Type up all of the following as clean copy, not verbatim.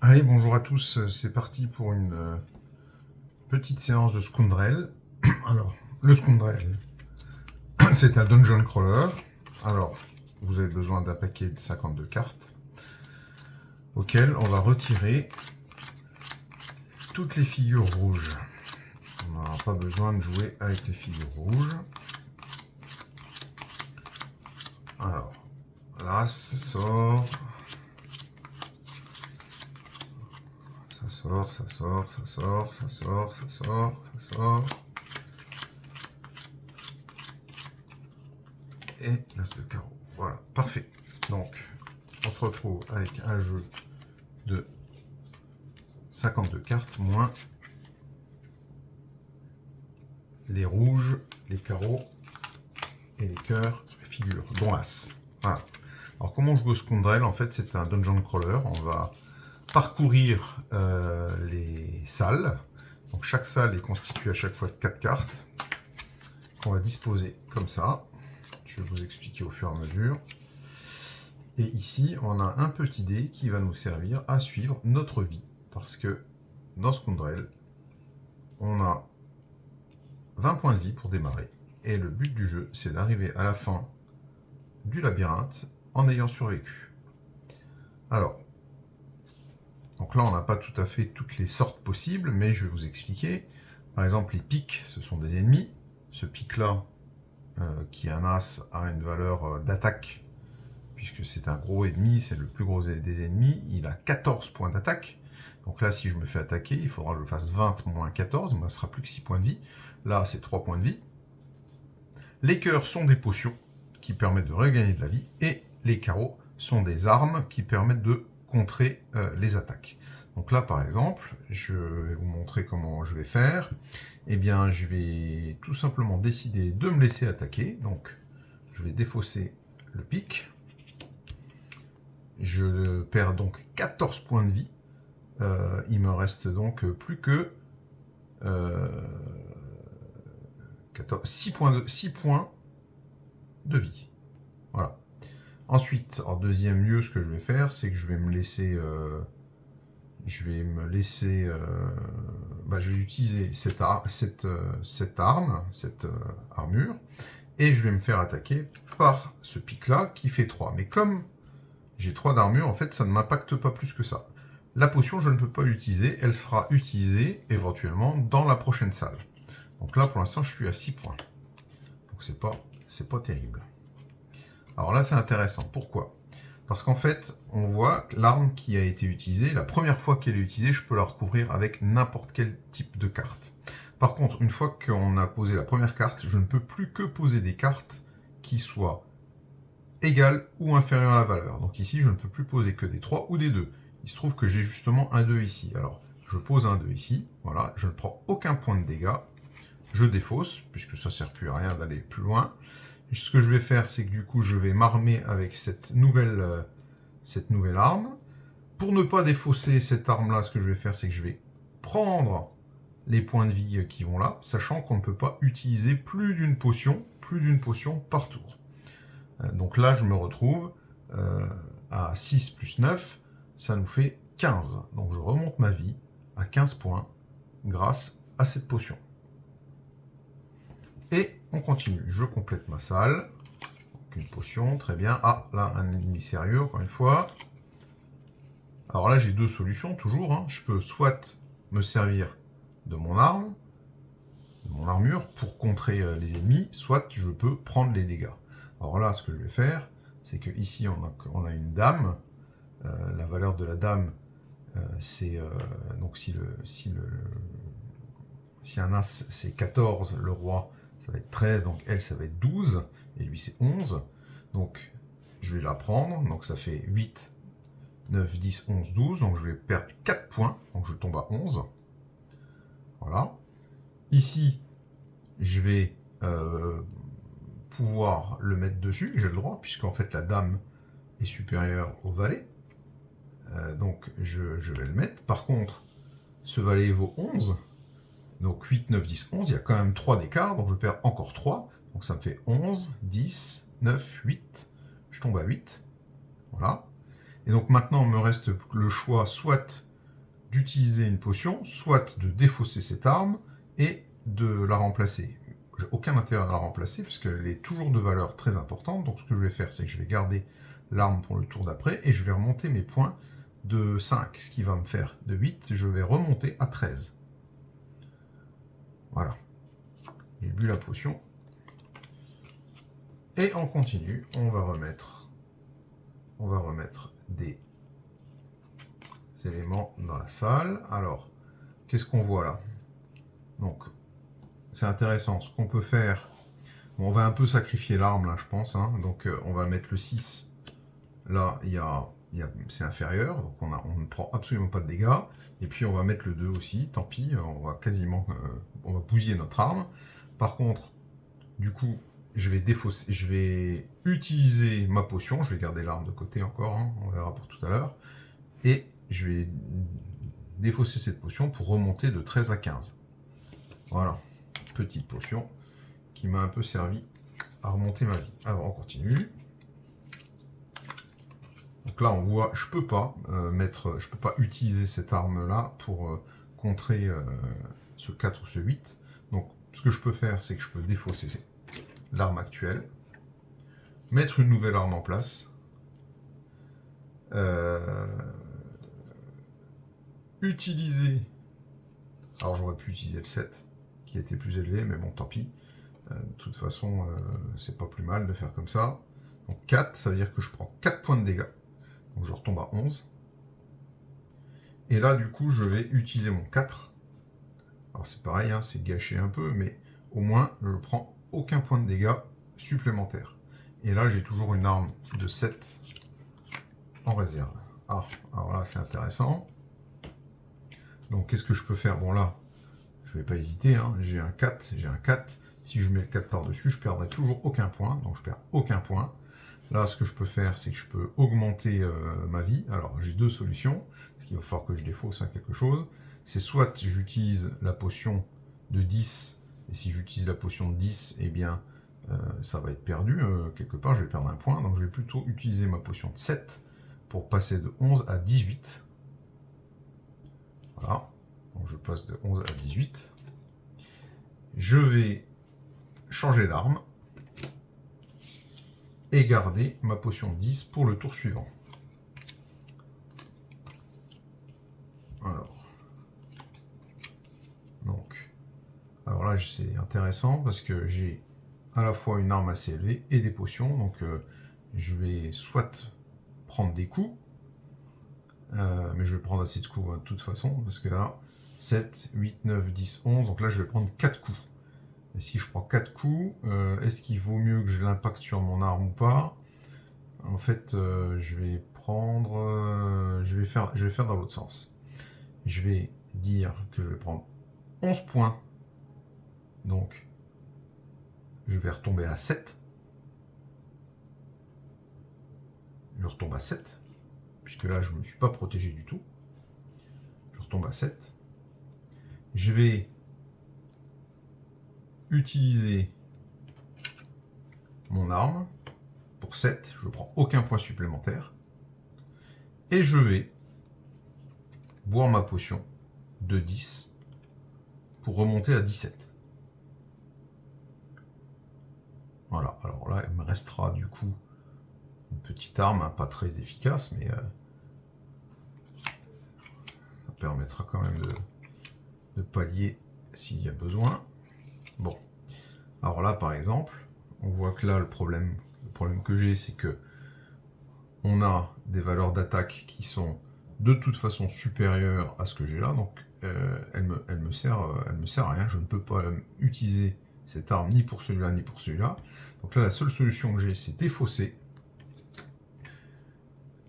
Allez, bonjour à tous, c'est parti pour une petite séance de Scoundrel. Alors, le Scoundrel, c'est un dungeon crawler. Alors, vous avez besoin d'un paquet de 52 cartes, auquel on va retirer toutes les figures rouges. On n'aura pas besoin de jouer avec les figures rouges. Alors, l'As sort. Ça sort, ça sort, ça sort, ça sort, ça sort, ça sort. Et l'As de carreau. Voilà, parfait. Donc, on se retrouve avec un jeu de 52 cartes, moins les rouges, les carreaux et les cœurs, les figures, dont l'As. Voilà. Alors, comment on joue au Scoundrel? En fait, c'est un dungeon crawler. On va parcourir les salles. Donc, chaque salle est constituée à chaque fois de 4 cartes qu'on va disposer comme ça. Je vais vous expliquer au fur et à mesure. Et ici, on a un petit dé qui va nous servir à suivre notre vie. Parce que dans Scoundrel, on a 20 points de vie pour démarrer. Et le but du jeu, c'est d'arriver à la fin du labyrinthe en ayant survécu. Alors, donc là, on n'a pas tout à fait toutes les sortes possibles, mais je vais vous expliquer. Par exemple, les pics, ce sont des ennemis. Ce pic-là, qui est un as, a une valeur d'attaque, puisque c'est un gros ennemi, c'est le plus gros des ennemis. Il a 14 points d'attaque. Donc là, si je me fais attaquer, il faudra que je fasse 20 moins 14, mais ça sera plus que 6 points de vie. Là, c'est 3 points de vie. Les cœurs sont des potions qui permettent de regagner de la vie, et les carreaux sont des armes qui permettent de contrer les attaques. Donc là, par exemple, je vais vous montrer comment je vais faire. Eh bien, je vais tout simplement décider de me laisser attaquer. Donc, je vais défausser le pic. Je perds donc 14 points de vie. Il me reste donc plus que 6 points de vie. Voilà. Ensuite, en deuxième lieu, ce que je vais faire, c'est que je vais me laisser... je vais utiliser cette arme, cette armure, et je vais me faire attaquer par ce pic-là qui fait 3. Mais comme j'ai 3 d'armure, en fait, ça ne m'impacte pas plus que ça. La potion, je ne peux pas l'utiliser, elle sera utilisée éventuellement dans la prochaine salle. Donc là, pour l'instant, je suis à 6 points. Donc c'est pas terrible. Alors là, c'est intéressant. Pourquoi? Parce qu'en fait, on voit que l'arme qui a été utilisée, la première fois qu'elle est utilisée, je peux la recouvrir avec n'importe quel type de carte. Par contre, une fois qu'on a posé la première carte, je ne peux plus que poser des cartes qui soient égales ou inférieures à la valeur. Donc ici, je ne peux plus poser que des 3 ou des 2. Il se trouve que j'ai justement un 2 ici. Alors, je pose un 2 ici. Voilà, je ne prends aucun point de dégâts. Je défausse, puisque ça ne sert plus à rien d'aller plus loin. Ce que je vais faire, c'est que du coup, je vais m'armer avec cette nouvelle arme. Pour ne pas défausser cette arme-là, ce que je vais faire, c'est que je vais prendre les points de vie qui vont là, sachant qu'on ne peut pas utiliser plus d'une potion par tour. Donc là, je me retrouve à 6 plus 9, ça nous fait 15. Donc je remonte ma vie à 15 points grâce à cette potion. Et on continue. Je complète ma salle. Donc une potion, très bien. Ah, là, un ennemi sérieux, encore une fois. Alors là, j'ai deux solutions, toujours. Hein. Je peux soit me servir de mon arme, de mon armure, pour contrer les ennemis, soit je peux prendre les dégâts. Alors là, ce que je vais faire, c'est que ici, on a une dame. La valeur de la dame, c'est... donc si un as, c'est 14, le roi, ça va être 13, donc elle, ça va être 12, et lui, c'est 11. Donc, je vais la prendre, donc ça fait 8, 9, 10, 11, 12, donc je vais perdre 4 points, donc je tombe à 11. Voilà. Ici, je vais pouvoir le mettre dessus, j'ai le droit, puisqu'en fait, la dame est supérieure au valet. Donc, je vais le mettre. Par contre, ce valet vaut 11, donc 8, 9, 10, 11, il y a quand même 3 d'écart, donc je perds encore 3. Donc ça me fait 11, 10, 9, 8. Je tombe à 8. Voilà. Et donc maintenant, il me reste le choix soit d'utiliser une potion, soit de défausser cette arme et de la remplacer. J'ai aucun intérêt à la remplacer puisqu'elle est toujours de valeur très importante. Donc ce que je vais faire, c'est que je vais garder l'arme pour le tour d'après et je vais remonter mes points de 5, ce qui va me faire de 8. Je vais remonter à 13. Voilà. J'ai bu la potion. Et on continue. On va remettre des éléments dans la salle. Alors, qu'est-ce qu'on voit là? Donc, c'est intéressant. Ce qu'on peut faire, bon, on va un peu sacrifier l'arme là, je pense. Hein. Donc, on va mettre le 6. Là, c'est inférieur, donc on ne prend absolument pas de dégâts. Et puis, on va mettre le 2 aussi. Tant pis, on va bousiller notre arme. Par contre, du coup, je vais utiliser ma potion. Je vais garder l'arme de côté encore. Hein, on verra pour tout à l'heure. Et je vais défausser cette potion pour remonter de 13 à 15. Voilà, petite potion qui m'a un peu servi à remonter ma vie. Alors on continue. Donc là on voit, je peux pas utiliser cette arme là pour contrer ce 4 ou ce 8. Donc ce que je peux faire, c'est que je peux défausser l'arme actuelle, mettre une nouvelle arme en place. Utiliser. Alors j'aurais pu utiliser le 7 qui était plus élevé, mais bon, tant pis. De toute façon, c'est pas plus mal de faire comme ça. Donc 4, ça veut dire que je prends 4 points de dégâts. Donc je retombe à 11. Et là, du coup, je vais utiliser mon 4. Alors c'est pareil, hein, c'est gâché un peu, mais au moins, je ne prends aucun point de dégâts supplémentaire. Et là, j'ai toujours une arme de 7 en réserve. Ah, alors là, c'est intéressant. Donc qu'est-ce que je peux faire? Bon là, je ne vais pas hésiter, hein. J'ai un 4. Si je mets le 4 par-dessus, je ne perdrai toujours aucun point. Donc je perds aucun point. Là, ce que je peux faire, c'est que je peux augmenter ma vie. Alors j'ai deux solutions. Parce qu'il va falloir que je défausse quelque chose. C'est soit j'utilise la potion de 10. Et si j'utilise la potion de 10, eh bien, ça va être perdu. Quelque part, je vais perdre un point. Donc je vais plutôt utiliser ma potion de 7 pour passer de 11 à 18. Voilà. Donc je passe de 11 à 18. Je vais changer d'arme et garder ma potion de 10 pour le tour suivant. Alors là, c'est intéressant parce que j'ai à la fois une arme assez élevée et des potions. Donc je vais soit prendre des coups, mais je vais prendre assez de coups de toute façon, parce que là, 7, 8, 9, 10, 11, donc là je vais prendre 4 coups. Et si je prends 4 coups, est-ce qu'il vaut mieux que je l'impacte sur mon arme ou pas? En fait, je vais prendre... je vais faire dans l'autre sens. Je vais dire que je vais prendre 11 points. Donc, je vais retomber à 7. Je retombe à 7. Puisque là, je ne me suis pas protégé du tout. Je retombe à 7. Je vais utiliser mon arme pour 7. Je ne prends aucun point supplémentaire. Et je vais boire ma potion de 10 pour remonter à 17. Voilà, alors là, il me restera du coup une petite arme, hein, pas très efficace, mais ça permettra quand même de pallier s'il y a besoin. Bon, alors là, par exemple, on voit que là, le problème que j'ai, c'est que on a des valeurs d'attaque qui sont de toute façon supérieures à ce que j'ai là, donc elle me sert à rien. Je ne peux pas utiliser cette arme ni pour celui-là ni pour celui-là. Donc là, la seule solution que j'ai, c'est défausser,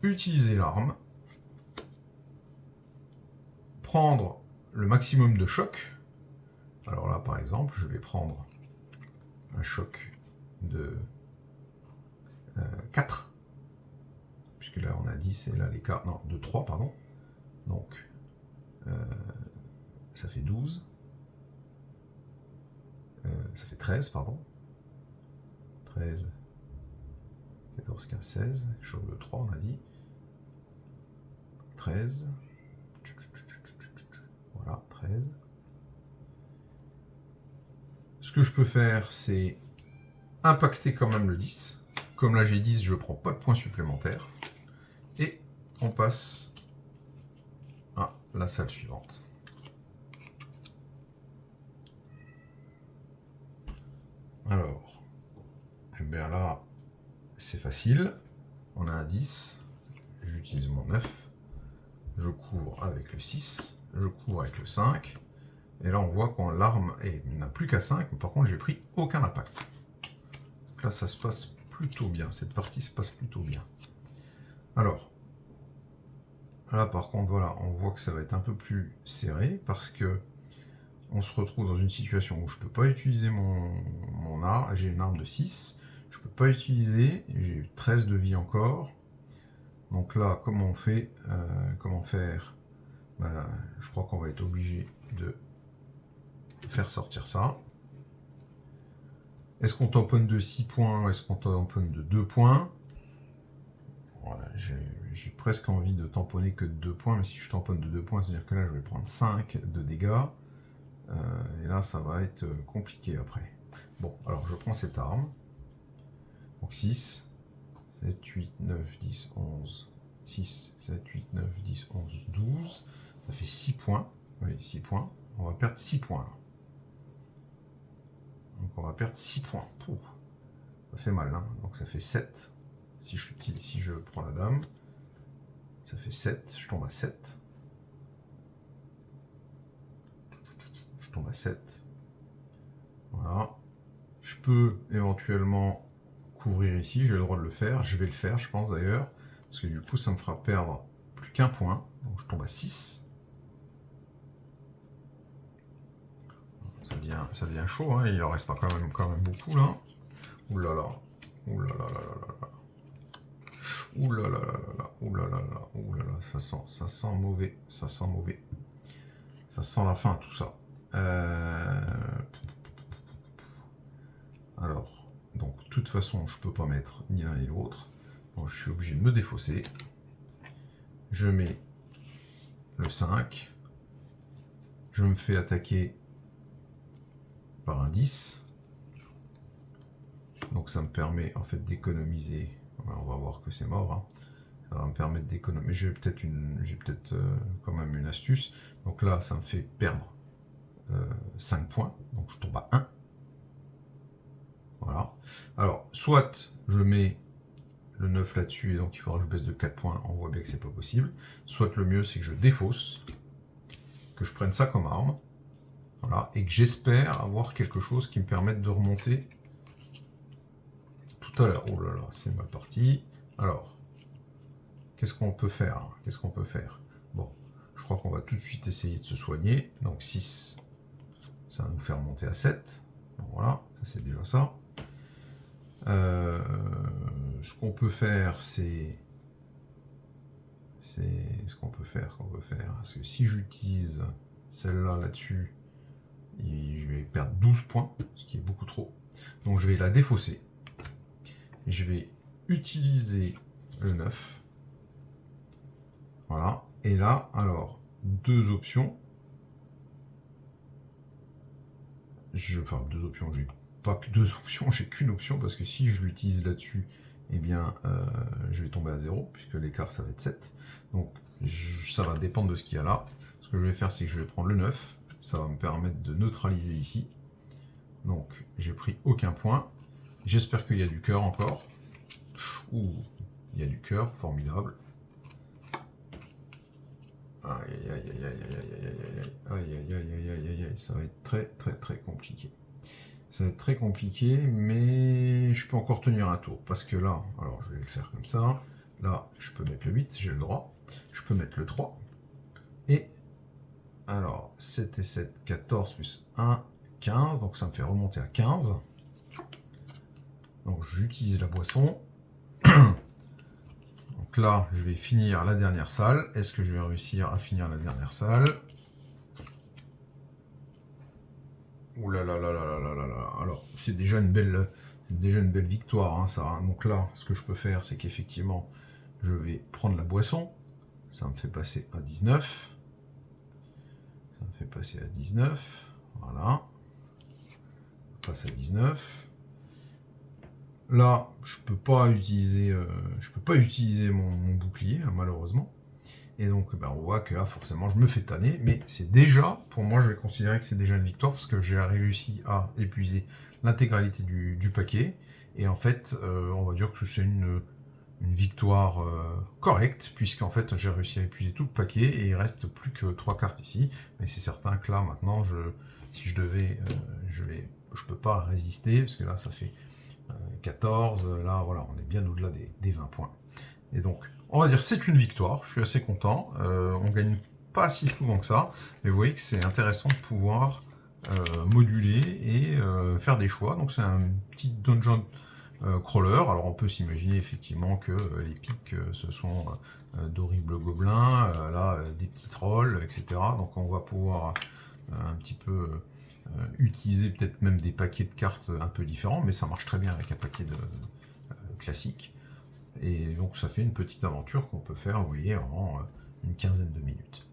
utiliser l'arme, prendre le maximum de choc. Alors là, par exemple, je vais prendre un choc de 4, puisque là on a 10 et là les cartes, non, de 3, pardon. Donc, ça fait 12. Ça fait 13, pardon. 13, 14, 15, 16. Choc de 3, on a dit. 13. 13. Ce que je peux faire, c'est impacter quand même le 10. Comme là j'ai 10, je ne prends pas de points supplémentaires. Et on passe à la salle suivante. Alors, eh bien là, c'est facile. On a un 10. J'utilise mon 9. Je couvre avec le 6. Je couvre avec le 5. Et là, on voit qu'on l'arme n'a plus qu'à 5. Mais par contre, j'ai pris aucun impact. Donc là, ça se passe plutôt bien. Cette partie se passe plutôt bien. Alors, là, par contre, voilà, on voit que ça va être un peu plus serré parce que on se retrouve dans une situation où je ne peux pas utiliser mon arme. J'ai une arme de 6. Je ne peux pas utiliser. J'ai 13 de vie encore. Donc là, comment on fait comment faire? Ben, je crois qu'on va être obligé de faire sortir ça. Est-ce qu'on tamponne de 6 points? Est-ce qu'on tamponne de 2 points? Voilà, j'ai presque envie de tamponner que de 2 points, mais si je tamponne de 2 points, c'est-à-dire que là, je vais prendre 5 de dégâts. Et là, ça va être compliqué après. Bon, alors je prends cette arme. Donc 6, 7, 8, 9, 10, 11. 6, 7, 8, 9, 10, 11, 12. Ça fait 6 points. Oui, 6 points. On va perdre 6 points. Là. Donc on va perdre 6 points. Pouh. Ça fait mal. Hein. Donc ça fait 7. Si je prends la dame, ça fait 7. Je tombe à 7. Je tombe à 7. Voilà. Je peux éventuellement couvrir ici. J'ai le droit de le faire. Je vais le faire, je pense d'ailleurs. Parce que du coup, ça me fera perdre plus qu'un point. Donc je tombe à 6. Ça devient chaud, hein. Il en reste quand même beaucoup là. Ouh là là. Ouh là là là là là. Ouh là là là là. Ouh là là là. Ouh là là. Ça sent mauvais. Ça sent mauvais. Ça sent la fin tout ça. Alors, donc de toute façon, je peux pas mettre ni l'un ni l'autre. Donc je suis obligé de me défausser. Je mets le 5. Je me fais attaquer par un 10. Donc ça me permet en fait d'économiser. On va voir que c'est mort. Hein. Ça va me permettre d'économiser. J'ai peut-être quand même une astuce. Donc là, ça me fait perdre 5 points. Donc je tombe à 1. Voilà. Alors, soit je mets le 9 là-dessus, et donc il faudra que je baisse de 4 points. On voit bien que c'est pas possible. Soit le mieux, c'est que je défausse, que je prenne ça comme arme. Voilà, et que j'espère avoir quelque chose qui me permette de remonter tout à l'heure. Oh là là, c'est mal parti. Alors, qu'est-ce qu'on peut faire? Qu'est-ce qu'on peut faire? Bon, je crois qu'on va tout de suite essayer de se soigner. Donc 6, ça va nous faire monter à 7. Donc voilà, ça c'est déjà ça. Ce qu'on peut faire, c'est ce qu'on peut faire. Parce que si j'utilise celle-là là-dessus, je vais perdre 12 points, ce qui est beaucoup trop. Donc je vais la défausser. Je vais utiliser le 9. Voilà. Et là, alors, deux options. Enfin, deux options, j'ai pas que deux options, j'ai qu'une option, parce que si je l'utilise là-dessus, eh bien, je vais tomber à 0, puisque l'écart, ça va être 7. Donc, ça va dépendre de ce qu'il y a là. Ce que je vais faire, c'est que je vais prendre le 9. Ça va me permettre de neutraliser ici. Donc, j'ai pris aucun point. J'espère qu'il y a du cœur encore. Ouh, il y a du cœur, formidable. Aïe, aïe, aïe, aïe, aïe, aïe, aïe, aïe, aïe, ça va être très, très, très compliqué. Ça va être très compliqué, mais je peux encore tenir un tour. Parce que là, alors je vais le faire comme ça. Là, je peux mettre le 8, j'ai le droit. Je peux mettre le 3. Et, alors, 7 et 7, 14 plus 1, 15. Donc ça me fait remonter à 15. Donc j'utilise la boisson. Donc là, je vais finir la dernière salle. Est-ce que je vais réussir à finir la dernière salle? Ouh là là là là là là là. Alors, c'est déjà une belle victoire, hein, ça. Hein. Donc là, ce que je peux faire, c'est qu'effectivement, je vais prendre la boisson. Ça me fait passer à 19. Ça me fait passer à 19. Voilà. On passe à 19. Là, je peux pas utiliser mon bouclier, malheureusement. Et donc, ben, on voit que là, forcément, je me fais tanner. Mais c'est déjà, pour moi, je vais considérer que c'est déjà une victoire parce que j'ai réussi à épuiser l'intégralité du paquet. Et en fait, on va dire que c'est une victoire correcte, puisqu'en fait, j'ai réussi à épuiser tout le paquet et il reste plus que 3 cartes ici. Mais c'est certain que là, maintenant, si je devais, je peux pas résister, parce que là, ça fait 14. Là, voilà, on est bien au-delà des 20 points. Et donc, on va dire c'est une victoire, je suis assez content. On gagne pas si souvent que ça, mais vous voyez que c'est intéressant de pouvoir moduler et faire des choix. Donc c'est un petit dungeon crawler. Alors on peut s'imaginer effectivement que les pics ce sont d'horribles gobelins, là des petits trolls, etc. Donc on va pouvoir un petit peu utiliser peut-être même des paquets de cartes un peu différents, mais ça marche très bien avec un paquet de classique. Et donc ça fait une petite aventure qu'on peut faire, vous voyez, en une quinzaine de minutes.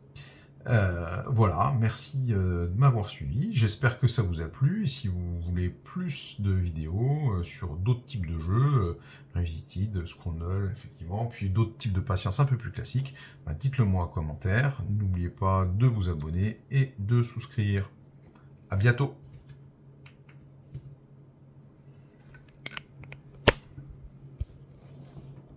Voilà, merci de m'avoir suivi. J'espère que ça vous a plu. Et si vous voulez plus de vidéos sur d'autres types de jeux, Resisted, Scroll, effectivement, puis d'autres types de patience un peu plus classiques, bah, dites-le moi en commentaire. N'oubliez pas de vous abonner et de souscrire. À bientôt!